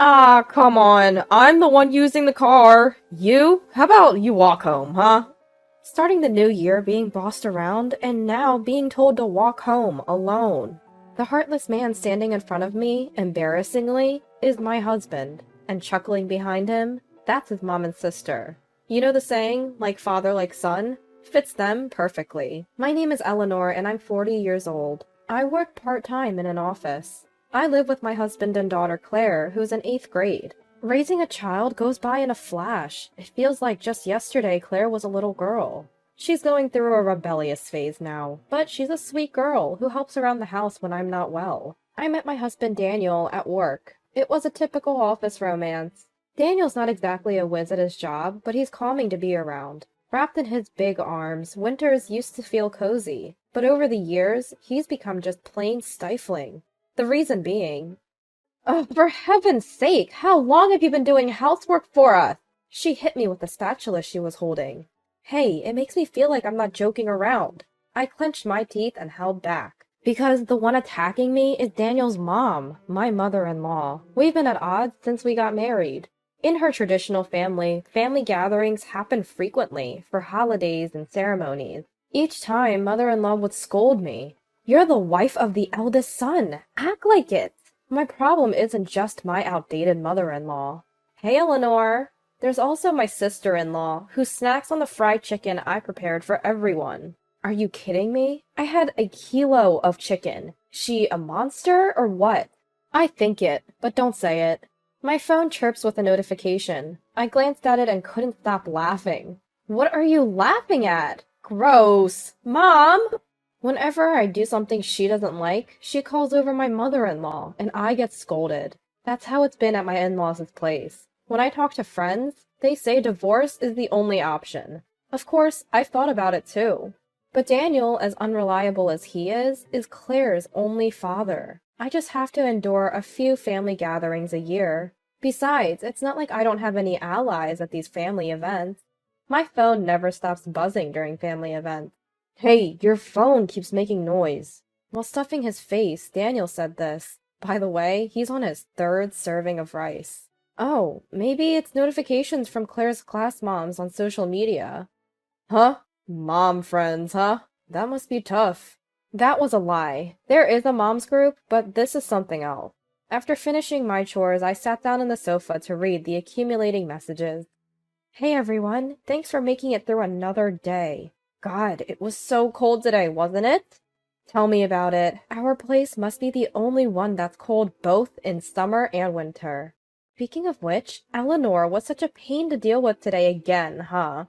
Ah, come on. I'm the one using the car. You? How about you walk home, huh? Starting the new year being bossed around and now being told to walk home alone. The heartless man standing in front of me, embarrassingly, is my husband, and chuckling behind him, that's his mom and sister. You know the saying, like father, like son? Fits them perfectly. My name is Eleanor and I'm 40 years old. I work part-time in an office. I live with my husband and daughter Claire, who's in 8th grade. Raising a child goes by in a flash. It feels like just yesterday Claire was a little girl. She's going through a rebellious phase now, but she's a sweet girl who helps around the house when I'm not well. I met my husband Daniel at work. It was a typical office romance. Daniel's not exactly a whiz at his job, but he's calming to be around. Wrapped in his big arms, winters used to feel cozy, but over the years, he's become just plain stifling. The reason being, oh, for heaven's sake, how long have you been doing housework for us? She hit me with the spatula she was holding. Hey, it makes me feel like I'm not joking around. I clenched my teeth and held back. Because the one attacking me is Daniel's mom, my mother-in-law. We've been at odds since we got married. In her traditional family, family gatherings happen frequently for holidays and ceremonies. Each time, mother-in-law would scold me. You're the wife of the eldest son. Act like it. My problem isn't just my outdated mother-in-law. Hey, Eleanor. There's also my sister-in-law, who snacks on the fried chicken I prepared for everyone. Are you kidding me? I had a kilo of chicken. She a monster or what? I think it, but don't say it. My phone chirps with a notification. I glanced at it and couldn't stop laughing. What are you laughing at? Gross. Mom! Whenever I do something she doesn't like, she calls over my mother-in-law, and I get scolded. That's how it's been at my in-laws' place. When I talk to friends, they say divorce is the only option. Of course, I've thought about it too. But Daniel, as unreliable as he is Claire's only father. I just have to endure a few family gatherings a year. Besides, it's not like I don't have any allies at these family events. My phone never stops buzzing during family events. Hey, your phone keeps making noise. While stuffing his face, Daniel said this. By the way, he's on his 3rd serving of rice. Oh, maybe it's notifications from Claire's class moms on social media. Huh? Mom friends, huh? That must be tough. That was a lie. There is a mom's group, but this is something else. After finishing my chores, I sat down on the sofa to read the accumulating messages. Hey everyone, thanks for making it through another day. God, it was so cold today, wasn't it? Tell me about it. Our place must be the only one that's cold both in summer and winter. Speaking of which, Eleanor was such a pain to deal with today again, huh?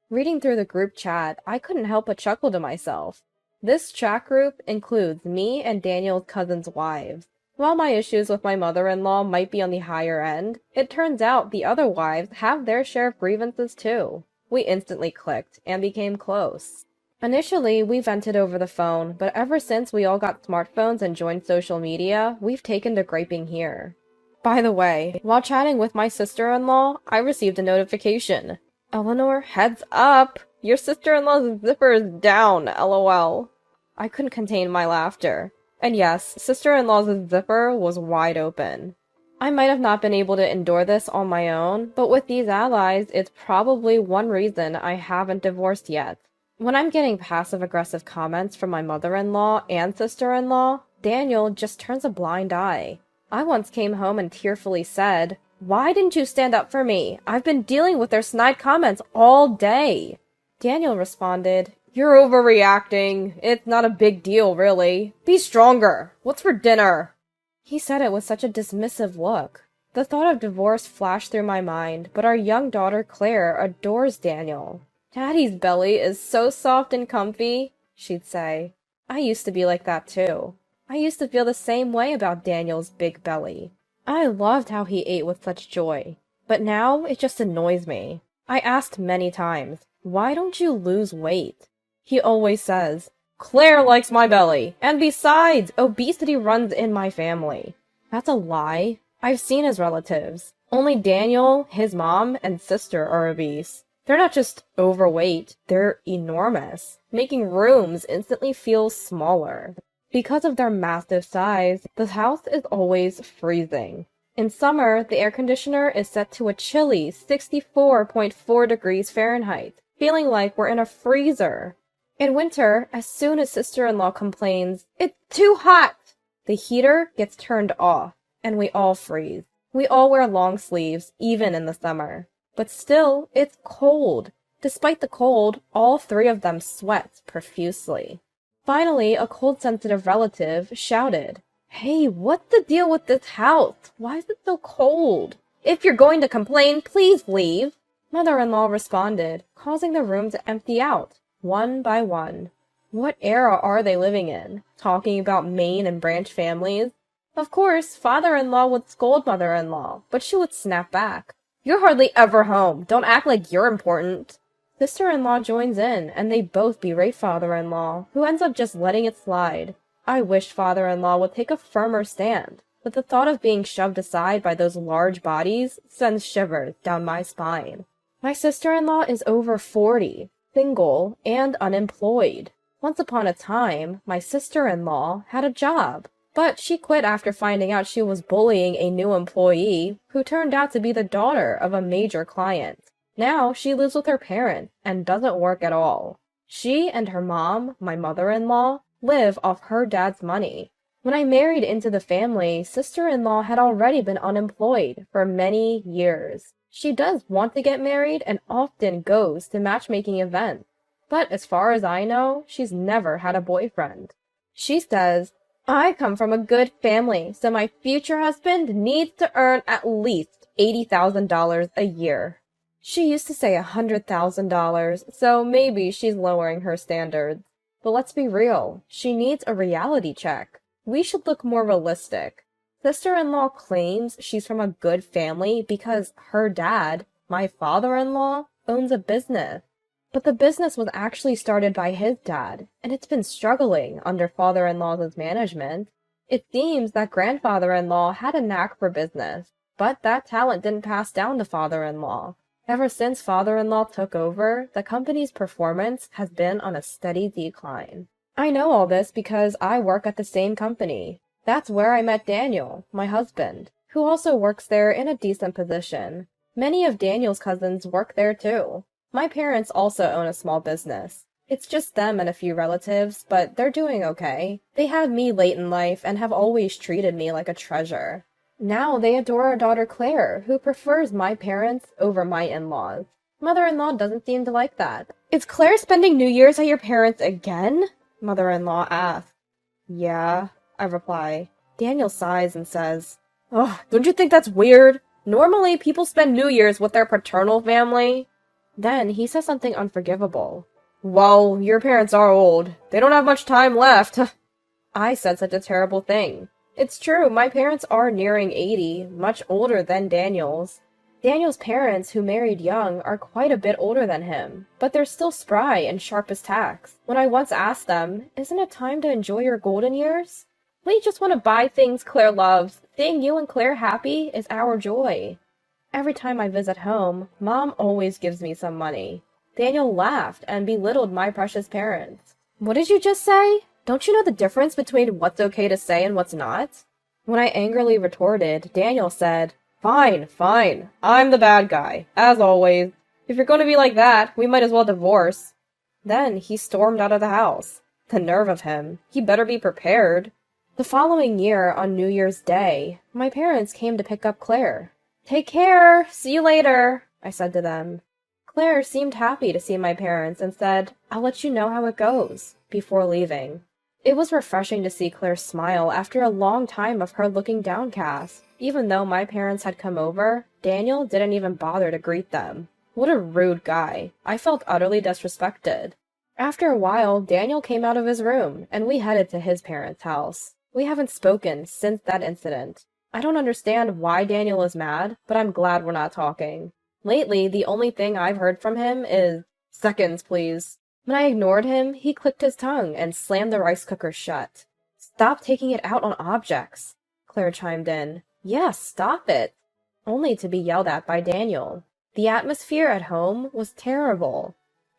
Reading through the group chat, I couldn't help but chuckle to myself. This chat group includes me and Daniel's cousins' wives. While my issues with my mother-in-law might be on the higher end, it turns out the other wives have their share of grievances too. We instantly clicked and became close. Initially, we vented over the phone, but ever since we all got smartphones and joined social media, we've taken to griping here. By the way, while chatting with my sister-in-law, I received a notification. Eleanor, heads up! Your sister-in-law's zipper is down, lol. I couldn't contain my laughter. And yes, sister-in-law's zipper was wide open. I might have not been able to endure this on my own, but with these allies, it's probably one reason I haven't divorced yet. When I'm getting passive-aggressive comments from my mother-in-law and sister-in-law, Daniel just turns a blind eye. I once came home and tearfully said, "Why didn't you stand up for me? I've been dealing with their snide comments all day." Daniel responded, "You're overreacting. It's not a big deal, really. Be stronger. What's for dinner?" He said it with such a dismissive look. The thought of divorce flashed through my mind, but our young daughter Claire adores Daniel. "Daddy's belly is so soft and comfy," she'd say. I used to be like that too. I used to feel the same way about Daniel's big belly. I loved how he ate with such joy. But now it just annoys me. I asked many times, "Why don't you lose weight?" He always says, "Claire likes my belly, and besides, obesity runs in my family." That's a lie. I've seen his relatives. Only Daniel, his mom, and sister are obese. They're not just overweight, they're enormous, making rooms instantly feel smaller. Because of their massive size, the house is always freezing. In summer, the air conditioner is set to a chilly 64.4 degrees Fahrenheit, feeling like we're in a freezer. In winter, as soon as sister-in-law complains, "It's too hot," the heater gets turned off, and we all freeze. We all wear long sleeves, even in the summer. But still, it's cold. Despite the cold, all three of them sweat profusely. Finally, a cold-sensitive relative shouted, "Hey, what's the deal with this house? Why is it so cold? If you're going to complain, please leave." Mother-in-law responded, causing the room to empty out, one by one. What era are they living in? Talking about main and branch families? Of course, father-in-law would scold mother-in-law, but she would snap back. "You're hardly ever home. Don't act like you're important." Sister-in-law joins in, and they both berate father-in-law, who ends up just letting it slide. I wish father-in-law would take a firmer stand, but the thought of being shoved aside by those large bodies sends shivers down my spine. My sister-in-law is over 40, single, and unemployed. Once upon a time, my sister-in-law had a job, but she quit after finding out she was bullying a new employee who turned out to be the daughter of a major client. Now she lives with her parents and doesn't work at all. She and her mom, my mother-in-law, live off her dad's money. When I married into the family, sister-in-law had already been unemployed for many years. She does want to get married and often goes to matchmaking events, but as far as I know, she's never had a boyfriend. She says, "I come from a good family, so my future husband needs to earn at least $80,000 a year." She used to say $100,000, so maybe she's lowering her standards. But let's be real, she needs a reality check. We should look more realistic. Sister-in-law claims she's from a good family because her dad, my father-in-law, owns a business. But the business was actually started by his dad, and it's been struggling under father-in-law's management. It seems that grandfather-in-law had a knack for business, but that talent didn't pass down to father-in-law. Ever since father-in-law took over, the company's performance has been on a steady decline. I know all this because I work at the same company. That's where I met Daniel, my husband, who also works there in a decent position. Many of Daniel's cousins work there too. My parents also own a small business. It's just them and a few relatives, but they're doing okay. They had me late in life and have always treated me like a treasure. Now they adore our daughter Claire, who prefers my parents over my in-laws. Mother-in-law doesn't seem to like that. "Is Claire spending New Year's at your parents' again?" Mother-in-law asks. "Yeah," I reply. Daniel sighs and says, "Oh, don't you think that's weird? Normally people spend New Year's with their paternal family." Then he says something unforgivable. "Well, your parents are old. They don't have much time left." I said such a terrible thing. It's true, my parents are nearing 80, much older than Daniel's. Daniel's parents, who married young, are quite a bit older than him, but they're still spry and sharp as tacks. When I once asked them, "Isn't it time to enjoy your golden years?" "We just want to buy things Claire loves. Seeing you and Claire happy is our joy." Every time I visit home, Mom always gives me some money. Daniel laughed and belittled my precious parents. "What did you just say? Don't you know the difference between what's okay to say and what's not?" When I angrily retorted, Daniel said, Fine, fine. I'm the bad guy, as always. If you're going to be like that, we might as well divorce." Then he stormed out of the house. The nerve of him. He better be prepared. The following year, on New Year's Day, my parents came to pick up Claire. "Take care! See you later," I said to them. Claire seemed happy to see my parents and said, "I'll let you know how it goes," before leaving. It was refreshing to see Claire smile after a long time of her looking downcast. Even though my parents had come over, Daniel didn't even bother to greet them. What a rude guy. I felt utterly disrespected. After a while, Daniel came out of his room, and we headed to his parents' house. We haven't spoken since that incident. I don't understand why Daniel is mad, but I'm glad we're not talking. Lately, the only thing I've heard from him is, "Seconds, please." When I ignored him, he clicked his tongue and slammed the rice cooker shut. "Stop taking it out on objects," Claire chimed in. "Yes, stop it." Only to be yelled at by Daniel. The atmosphere at home was terrible.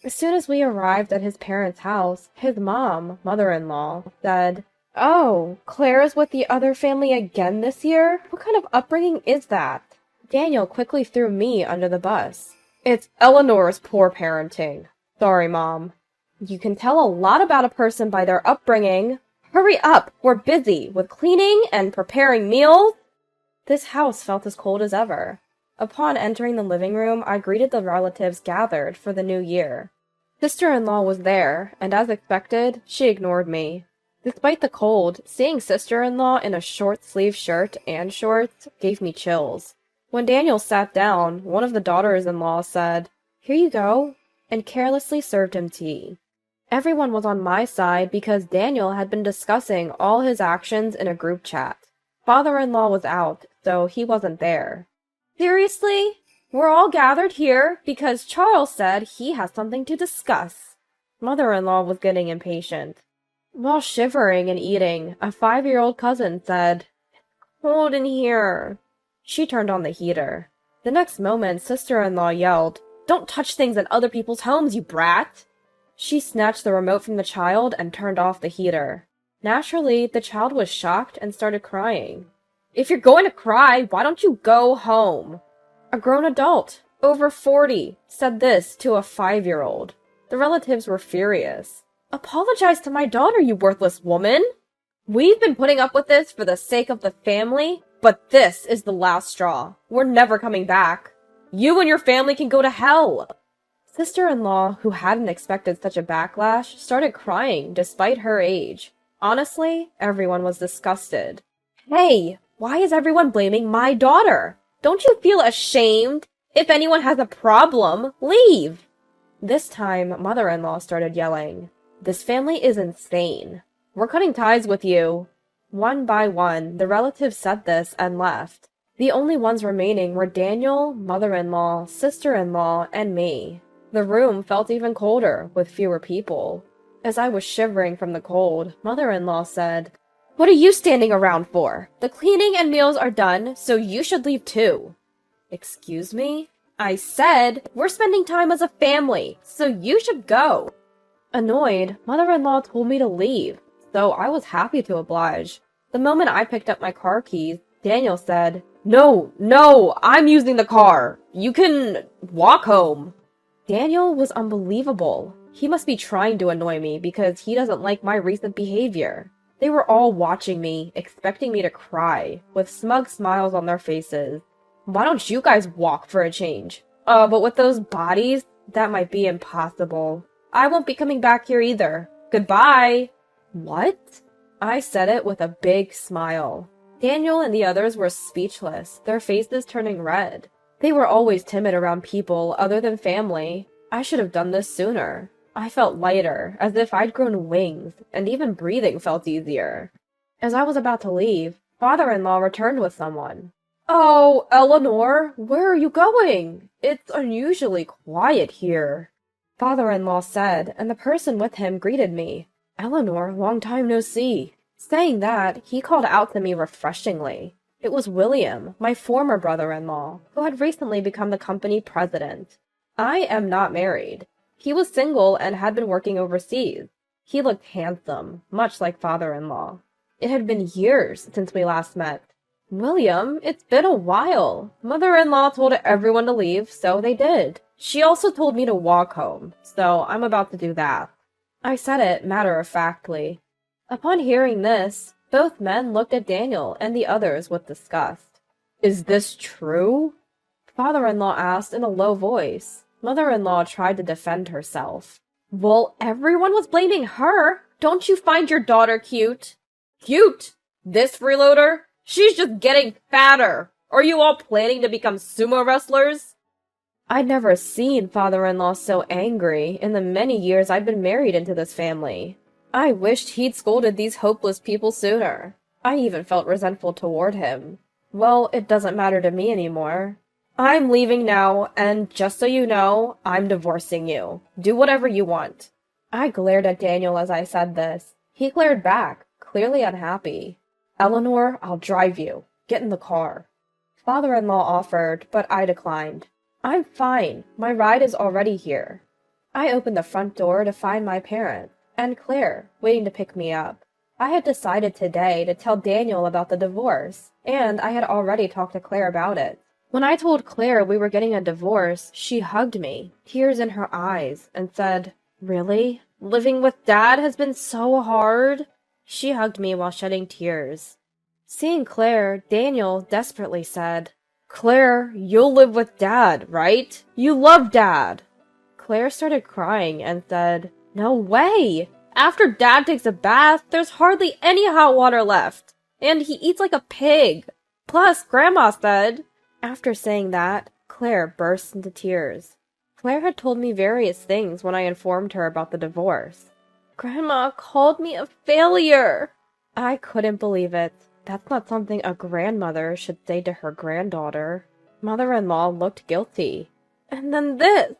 As soon as we arrived at his parents' house, his mom, mother-in-law, said, Oh, Claire is with the other family again this year? What kind of upbringing is that? Daniel quickly threw me under the bus. It's Eleanor's poor parenting. Sorry, Mom. You can tell a lot about a person by their upbringing. Hurry up! We're busy with cleaning and preparing meals. This house felt as cold as ever. Upon entering the living room, I greeted the relatives gathered for the new year. Sister-in-law was there, and as expected, she ignored me. Despite the cold, seeing sister-in-law in a short-sleeved shirt and shorts gave me chills. When Daniel sat down, one of the daughters-in-law said, "Here you go," and carelessly served him tea. Everyone was on my side because Daniel had been discussing all his actions in a group chat. Father-in-law was out, so he wasn't there. Seriously? We're all gathered here because Charles said he has something to discuss. Mother-in-law was getting impatient. While shivering and eating, a 5-year-old cousin said, "It's cold in here." She turned on the heater. The next moment, sister-in-law yelled, "Don't touch things in other people's homes, you brat!" She snatched the remote from the child and turned off the heater. Naturally, the child was shocked and started crying. "If you're going to cry, why don't you go home?" A grown adult, over 40, said this to a 5-year-old. The relatives were furious. "Apologize to my daughter, you worthless woman! We've been putting up with this for the sake of the family, but this is the last straw. We're never coming back. You and your family can go to hell." Sister-in-law, who hadn't expected such a backlash, started crying despite her age. Honestly, everyone was disgusted. "Hey, why is everyone blaming my daughter? Don't you feel ashamed? If anyone has a problem, leave." This time, mother-in-law started yelling, "This family is insane. We're cutting ties with you." One by one, the relatives said this and left. The only ones remaining were Daniel, mother-in-law, sister-in-law, and me. The room felt even colder, with fewer people. As I was shivering from the cold, mother-in-law said, "What are you standing around for? The cleaning and meals are done, so you should leave too." "Excuse me?" "I said, we're spending time as a family, so you should go." Annoyed, mother-in-law told me to leave, so I was happy to oblige. The moment I picked up my car keys, Daniel said, No, I'm using the car. You can walk home." Daniel was unbelievable. He must be trying to annoy me because he doesn't like my recent behavior. They were all watching me, expecting me to cry, with smug smiles on their faces. "Why don't you guys walk for a change?" But with those bodies, that might be impossible. "I won't be coming back here either. Goodbye." "What?" I said it with a big smile. Daniel and the others were speechless, their faces turning red. They were always timid around people other than family. I should have done this sooner. I felt lighter, as if I'd grown wings, and even breathing felt easier. As I was about to leave, father-in-law returned with someone. "Oh, Eleanor, where are you going? It's unusually quiet here," father-in-law said, and the person with him greeted me. "Eleanor, long time no see." Saying that, he called out to me refreshingly. It was William, my former brother-in-law, who had recently become the company president. I am not married. He was single and had been working overseas. He looked handsome, much like father-in-law. It had been years since we last met. "William, it's been a while. Mother-in-law told everyone to leave, so they did. She also told me to walk home, so I'm about to do that." I said it matter-of-factly. Upon hearing this, both men looked at Daniel and the others with disgust. "Is this true?" father-in-law asked in a low voice. Mother-in-law tried to defend herself. "Well, everyone was blaming her. Don't you find your daughter cute?" "Cute? This freeloader? She's just getting fatter. Are you all planning to become sumo wrestlers?" I'd never seen father-in-law so angry in the many years I'd been married into this family. I wished he'd scolded these hopeless people sooner. I even felt resentful toward him. Well, it doesn't matter to me anymore. I'm leaving now, and just so you know, I'm divorcing you. Do whatever you want. I glared at Daniel as I said this. He glared back, clearly unhappy. "Eleanor, I'll drive you. Get in the car." Father-in-law offered, but I declined. "I'm fine. My ride is already here." I opened the front door to find my parents, and Claire, waiting to pick me up. I had decided today to tell Daniel about the divorce, and I had already talked to Claire about it. When I told Claire we were getting a divorce, she hugged me, tears in her eyes, and said, "Really? Living with Dad has been so hard?" She hugged me while shedding tears. Seeing Claire, Daniel desperately said, "Claire, you'll live with Dad, right? You love Dad." Claire started crying and said, "No way! After Dad takes a bath, there's hardly any hot water left, and he eats like a pig. Plus, Grandma said—" After saying that, Claire burst into tears. Claire had told me various things when I informed her about the divorce. "Grandma called me a failure." I couldn't believe it. That's not something a grandmother should say to her granddaughter. Mother-in-law looked guilty. And then this!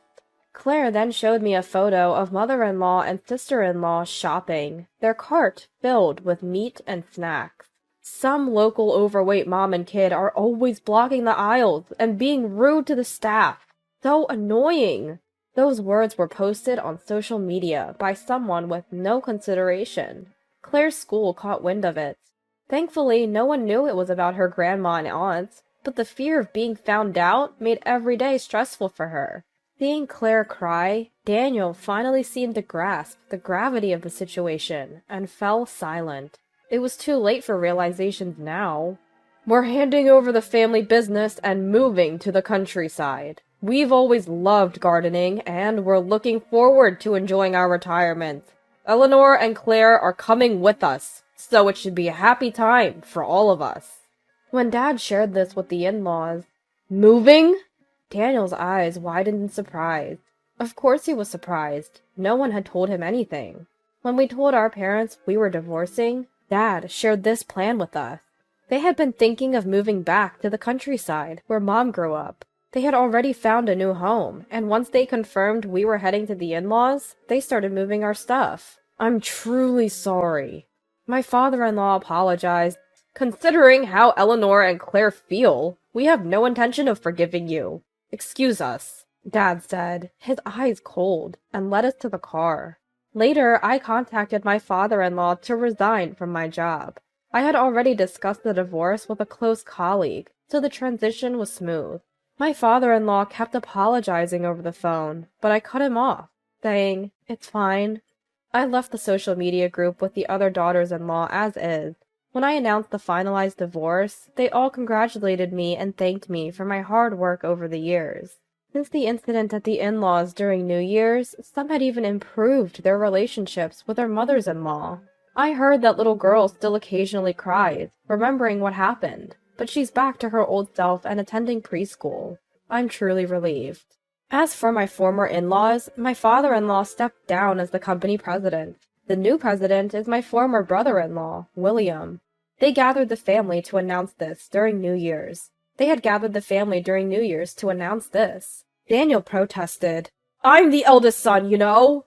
Claire then showed me a photo of mother-in-law and sister-in-law shopping, their cart filled with meat and snacks. Some local overweight mom and kid are always blocking the aisles and being rude to the staff. So annoying! Those words were posted on social media by someone with no consideration. Claire's school caught wind of it. Thankfully, no one knew it was about her grandma and aunts, but the fear of being found out made every day stressful for her. Seeing Claire cry, Daniel finally seemed to grasp the gravity of the situation and fell silent. It was too late for realizations now. "We're handing over the family business and moving to the countryside. We've always loved gardening, and we're looking forward to enjoying our retirement. Eleanor and Claire are coming with us, so it should be a happy time for all of us." When Dad shared this with the in-laws, "Moving?" Daniel's eyes widened in surprise. Of course he was surprised. No one had told him anything. When we told our parents we were divorcing, Dad shared this plan with us. They had been thinking of moving back to the countryside, where Mom grew up. They had already found a new home, and once they confirmed we were heading to the in-laws, they started moving our stuff. "I'm truly sorry." My father-in-law apologized. "Considering how Eleanor and Claire feel, we have no intention of forgiving you. Excuse us," Dad said, his eyes cold, and led us to the car. Later, I contacted my father-in-law to resign from my job. I had already discussed the divorce with a close colleague, so the transition was smooth. My father-in-law kept apologizing over the phone, but I cut him off, saying, "It's fine." I left the social media group with the other daughters-in-law as is. When I announced the finalized divorce, they all congratulated me and thanked me for my hard work over the years. Since the incident at the in-laws during New Year's, some had even improved their relationships with their mothers-in-law. I heard that little girl still occasionally cries, remembering what happened, but she's back to her old self and attending preschool. I'm truly relieved. As for my former in-laws, my father-in-law stepped down as the company president. The new president is my former brother-in-law, William. They gathered the family to announce this during New Year's. They had gathered the family during New Year's to announce this. Daniel protested, "I'm the eldest son, you know!"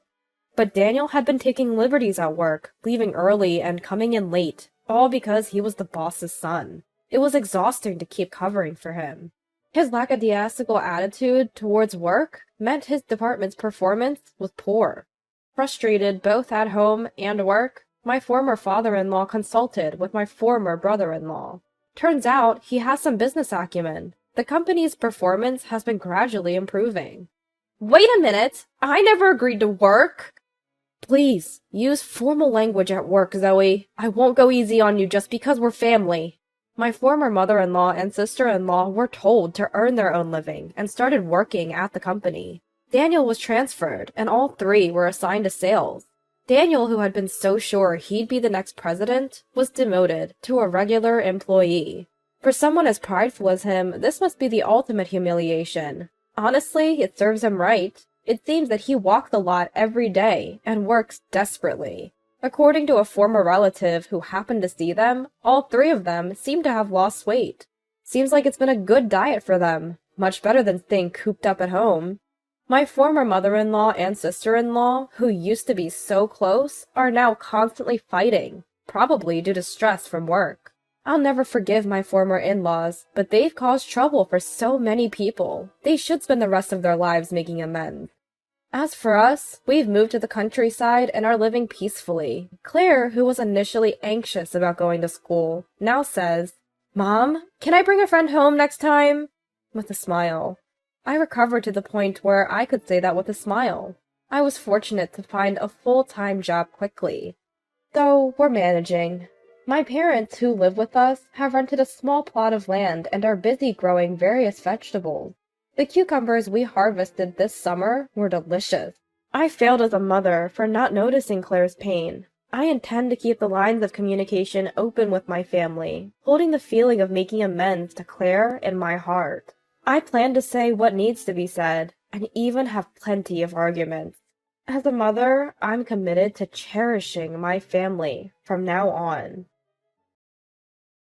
But Daniel had been taking liberties at work, leaving early and coming in late, all because he was the boss's son. It was exhausting to keep covering for him. His lackadaisical attitude towards work meant his department's performance was poor. Frustrated both at home and work, my former father-in-law consulted with my former brother-in-law. Turns out he has some business acumen. The company's performance has been gradually improving. "Wait a minute! I never agreed to work!" "Please, use formal language at work, Zoe. I won't go easy on you just because we're family." My former mother-in-law and sister-in-law were told to earn their own living and started working at the company. Daniel was transferred, and all three were assigned to sales. Daniel, who had been so sure he'd be the next president, was demoted to a regular employee. For someone as prideful as him, this must be the ultimate humiliation. Honestly, it serves him right. It seems that he walks a lot every day and works desperately. According to a former relative who happened to see them, all three of them seem to have lost weight. Seems like it's been a good diet for them, much better than staying cooped up at home. My former mother-in-law and sister-in-law, who used to be so close, are now constantly fighting, probably due to stress from work. I'll never forgive my former in-laws, but they've caused trouble for so many people. They should spend the rest of their lives making amends. As for us, we've moved to the countryside and are living peacefully. Claire, who was initially anxious about going to school, now says, "Mom, can I bring a friend home next time?" With a smile. I recovered to the point where I could say that with a smile. I was fortunate to find a full-time job quickly. Though we're managing. My parents, who live with us, have rented a small plot of land and are busy growing various vegetables. The cucumbers we harvested this summer were delicious. I failed as a mother for not noticing Claire's pain. I intend to keep the lines of communication open with my family, holding the feeling of making amends to Claire in my heart. I plan to say what needs to be said, and even have plenty of arguments. As a mother, I'm committed to cherishing my family from now on.